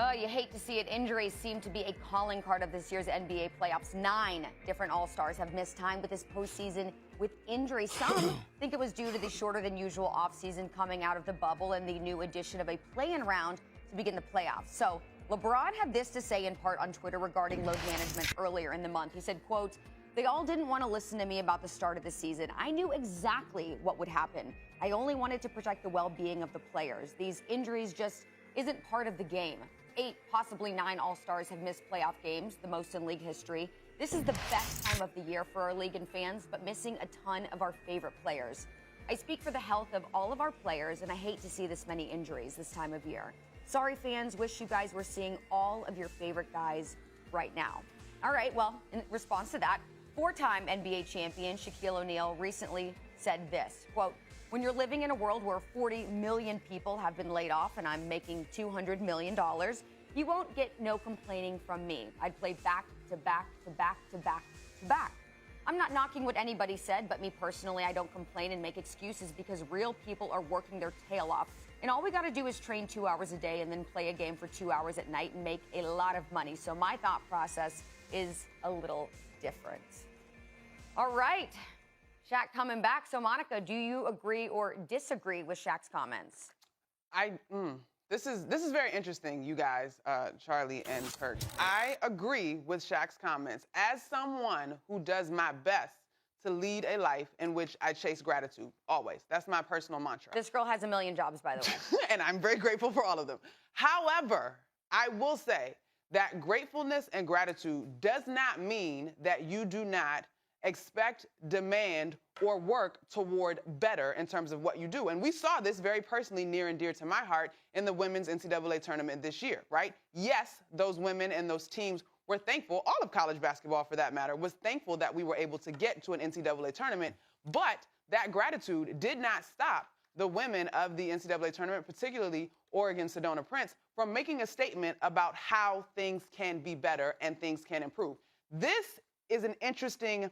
Oh, you hate to see it. Injuries seem to be a calling card of this year's NBA playoffs. 9 different All-Stars have missed time with this postseason with injury. Some think it was due to the shorter than usual offseason coming out of the bubble and the new addition of a play-in round to begin the playoffs. So LeBron had this to say in part on Twitter regarding load management earlier in the month. He said, quote, "They all didn't want to listen to me about the start of the season. I knew exactly what would happen. I only wanted to protect the well-being of the players. These injuries just isn't part of the game. 8, possibly 9 All-Stars have missed playoff games, the most in league history. This is the best time of the year for our league and fans, but missing a ton of our favorite players. I speak for the health of all of our players, and I hate to see this many injuries this time of year. Sorry, fans. Wish you guys were seeing all of your favorite guys right now." All right, well, in response to that, 4-time NBA champion Shaquille O'Neal recently said this, quote, "When you're living in a world where 40 million people have been laid off and I'm making $200 million, you won't get no complaining from me. I'd play back to back to back to back to back. I'm not knocking what anybody said, but me personally, I don't complain and make excuses because real people are working their tail off. And all we got to do is train 2 hours a day and then play a game for 2 hours at night and make a lot of money. So my thought process is a little different." All right. Shaq coming back. So, Monica, do you agree or disagree with Shaq's comments? This is very interesting, you guys, Charlie and Kirk. I agree with Shaq's comments. As someone who does my best to lead a life in which I chase gratitude, always. That's my personal mantra. This girl has a million jobs, by the way. And I'm very grateful for all of them. However, I will say that gratefulness and gratitude does not mean that you do not expect, demand, or work toward better in terms of what you do. And we saw this very personally near and dear to my heart in the women's NCAA tournament this year, right? Yes, those women and those teams were thankful, all of college basketball for that matter, was thankful that we were able to get to an NCAA tournament, but that gratitude did not stop the women of the NCAA tournament, particularly Oregon Sedona Prince, from making a statement about how things can be better and things can improve. This is an interesting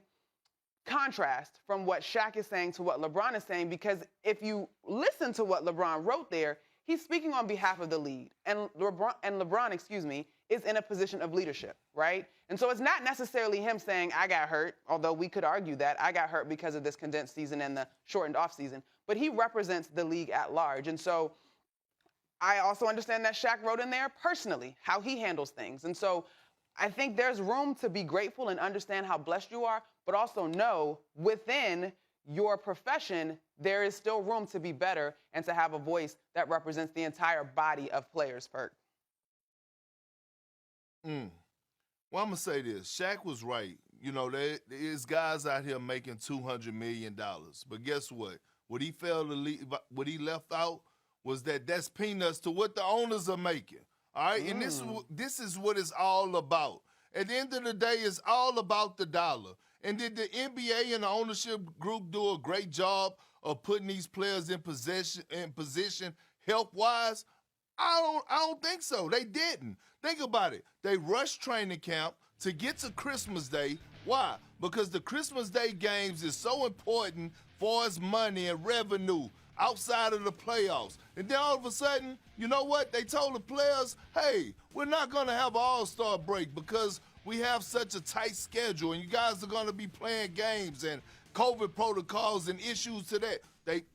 contrast from what Shaq is saying to what LeBron is saying, because if you listen to what LeBron wrote there, he's speaking on behalf of the league. And LeBron, is in a position of leadership, right? And so it's not necessarily him saying, I got hurt, although we could argue that I got hurt because of this condensed season and the shortened offseason, but he represents the league at large. And so I also understand that Shaq wrote in there personally how he handles things. And so I think there's room to be grateful and understand how blessed you are, but also know within your profession, there is still room to be better and to have a voice that represents the entire body of players, Perk. Well, I'm going to say this. Shaq was right. You know, there's guys out here making $200 million. But guess what? What he failed to leave, what he left out was that's peanuts to what the owners are making. All right? And this is what it's all about. At the end of the day, it's all about the dollar. And did the NBA and the ownership group do a great job of putting these players in position health-wise? I don't think so. They didn't. Think about it. They rushed training camp to get to Christmas Day. Why? Because the Christmas Day games is so important for its money and revenue outside of the playoffs. And then all of a sudden, you know what? They told the players, hey, we're not going to have an all-star break because we have such a tight schedule and you guys are going to be playing games and COVID protocols and issues to that.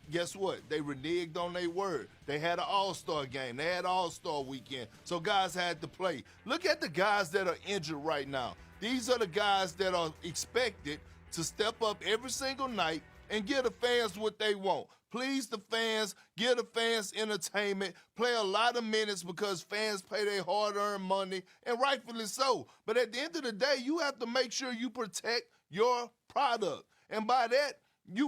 Guess what? They reneged on their word. They had an all-star game. They had all-star weekend. So guys had to play. Look at the guys that are injured right now. These are the guys that are expected to step up every single night and give the fans what they want. Please the fans, give the fans entertainment, play a lot of minutes because fans pay their hard-earned money, and rightfully so. But at the end of the day, you have to make sure you protect your product. And by that,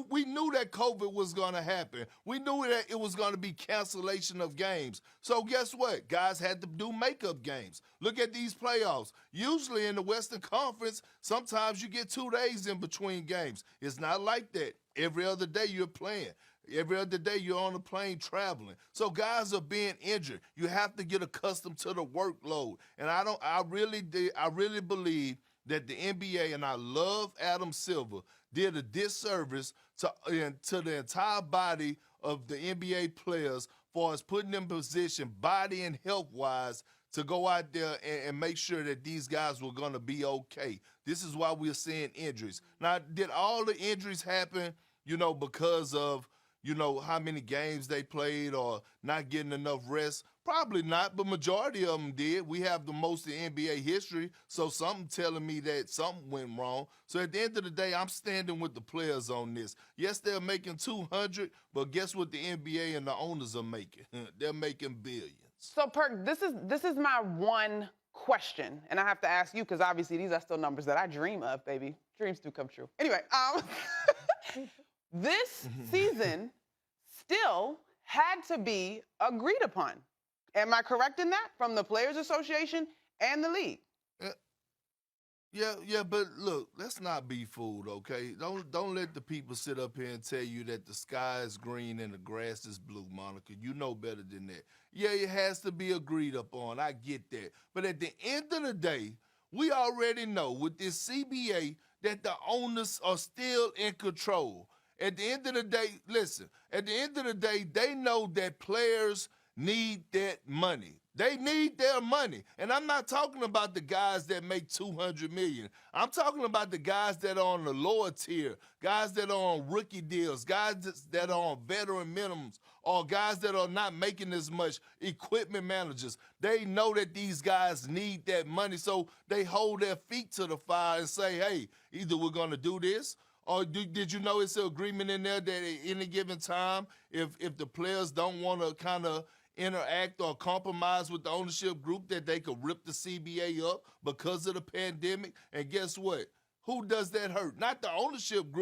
we knew that COVID was going to happen. We knew that it was going to be cancellation of games. So guess what? Guys had to do makeup games. Look at these playoffs. Usually in the Western Conference, sometimes you get 2 days in between games. It's not like that. Every other day you're playing. Every other day you're on a plane traveling. So guys are being injured. You have to get accustomed to the workload. And I really believe that the NBA, and I love Adam Silver, did a disservice to the entire body of the NBA players for us putting them in position, body and health-wise, to go out there and make sure that these guys were going to be okay. This is why we're seeing injuries. Now, did all the injuries happen, because of, how many games they played or not getting enough rest? Probably not, but majority of them did. We have the most in NBA history, so something telling me that something went wrong. So at the end of the day, I'm standing with the players on this. Yes, they're making 200, but guess what the NBA and the owners are making? They're making billions. So, Perk, this is my one question, and I have to ask you because obviously these are still numbers that I dream of, baby. Dreams do come true. Anyway, this season still had to be agreed upon. Am I correct in that? From the Players Association and the league. Yeah, but look, let's not be fooled, okay? Don't let the people sit up here and tell you that the sky is green and the grass is blue, Monica. You know better than that. Yeah, it has to be agreed upon. I get that. But at the end of the day, we already know with this CBA that the owners are still in control. At the end of the day, listen, at the end of the day, they know that players need that money. They need their money. And I'm not talking about the guys that make $200 million. I'm talking about the guys that are on the lower tier, guys that are on rookie deals, guys that are on veteran minimums, or guys that are not making as much, equipment managers. They know that these guys need that money, so they hold their feet to the fire and say, hey, either we're going to do this, or did you know it's an agreement in there that at any given time, if the players don't want to kind of interact or compromise with the ownership group, that they could rip the CBA up because of the pandemic? And guess what? Who does that hurt? Not the ownership group.